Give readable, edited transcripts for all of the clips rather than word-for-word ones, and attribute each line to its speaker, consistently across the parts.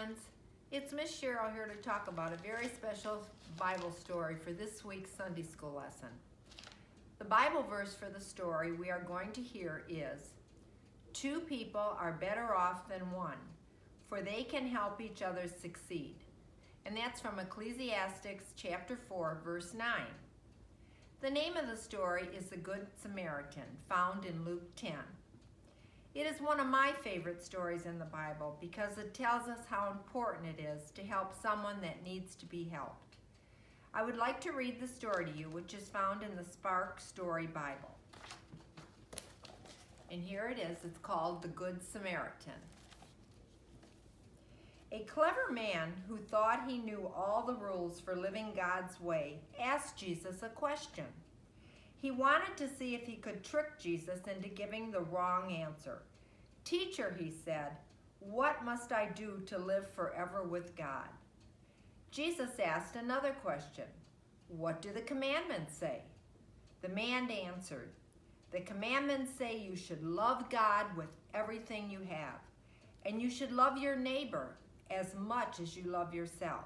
Speaker 1: friends. It's Miss Cheryl here to talk about a very special Bible story for this week's Sunday school lesson. The Bible verse for the story we are going to hear is, "Two people are better off than one, for they can help each other succeed." And that's from Ecclesiastes chapter 4, verse 9. The name of the story is The Good Samaritan, found in Luke 10. It is one of my favorite stories in the Bible because it tells us how important it is to help someone that needs to be helped. I would like to read the story to you, which is found in the Spark Story Bible. And here it is. It's called The Good Samaritan. A clever man who thought he knew all the rules for living God's way asked Jesus a question. He wanted to see if he could trick Jesus into giving the wrong answer. "Teacher," he said, "what must I do to live forever with God?" Jesus asked another question. "What do the commandments say?" The man answered, "The commandments say you should love God with everything you have, and you should love your neighbor as much as you love yourself."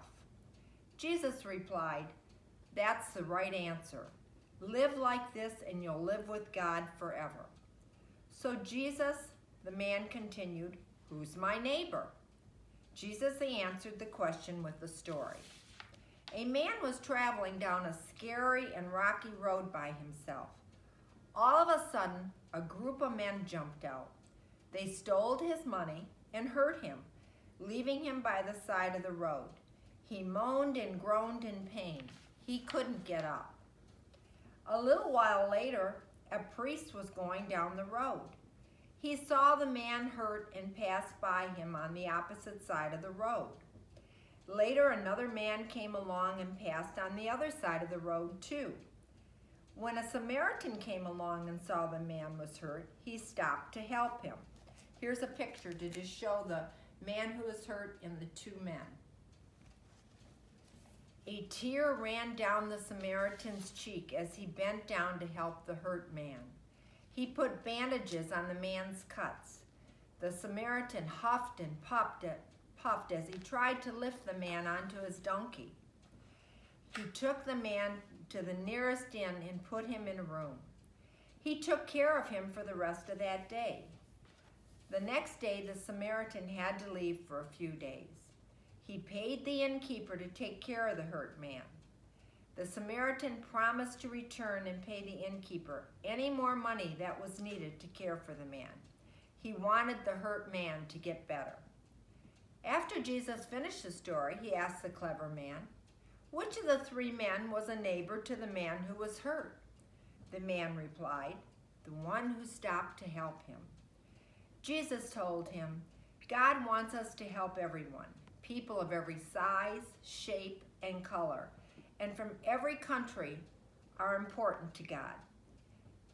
Speaker 1: Jesus replied, "That's the right answer. Live like this and you'll live with God forever." So Jesus, the man continued, "Who's my neighbor?" Jesus answered the question with a story. A man was traveling down a scary and rocky road by himself. All of a sudden, a group of men jumped out. They stole his money and hurt him, leaving him by the side of the road. He moaned and groaned in pain. He couldn't get up. A little while later, a priest was going down the road. He saw the man hurt and passed by him on the opposite side of the road. Later, another man came along and passed on the other side of the road too. When a Samaritan came along and saw the man was hurt, he stopped to help him. Here's a picture to just show the man who was hurt and the two men. A tear ran down the Samaritan's cheek as he bent down to help the hurt man. He put bandages on the man's cuts. The Samaritan huffed and puffed as he tried to lift the man onto his donkey. He took the man to the nearest inn and put him in a room. He took care of him for the rest of that day. The next day, the Samaritan had to leave for a few days. He paid the innkeeper to take care of the hurt man. The Samaritan promised to return and pay the innkeeper any more money that was needed to care for the man. He wanted the hurt man to get better. After Jesus finished the story, he asked the clever man, "Which of the three men was a neighbor to the man who was hurt?" The man replied, "The one who stopped to help him." Jesus told him, "God wants us to help everyone. People of every size, shape, and color, and from every country are important to God.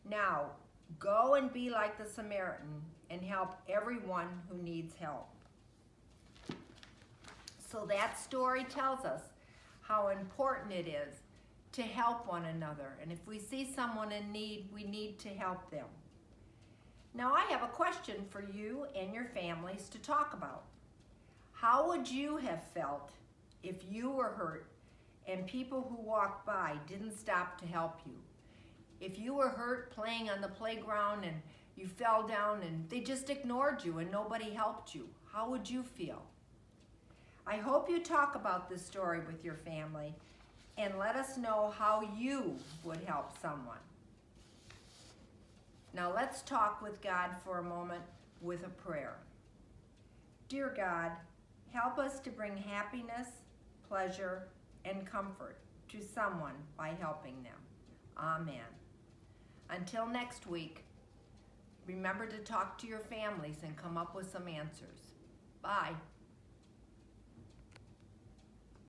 Speaker 1: Now, go and be like the Samaritan and help everyone who needs help." So that story tells us how important it is to help one another. And if we see someone in need, we need to help them. Now, I have a question for you and your families to talk about. How would you have felt if you were hurt and people who walked by didn't stop to help you? If you were hurt playing on the playground and you fell down and they just ignored you and nobody helped you, how would you feel? I hope you talk about this story with your family and let us know how you would help someone. Now let's talk with God for a moment with a prayer. Dear God, help us to bring happiness, pleasure, and comfort to someone by helping them. Amen. Until next week, remember to talk to your families and come up with some answers. Bye.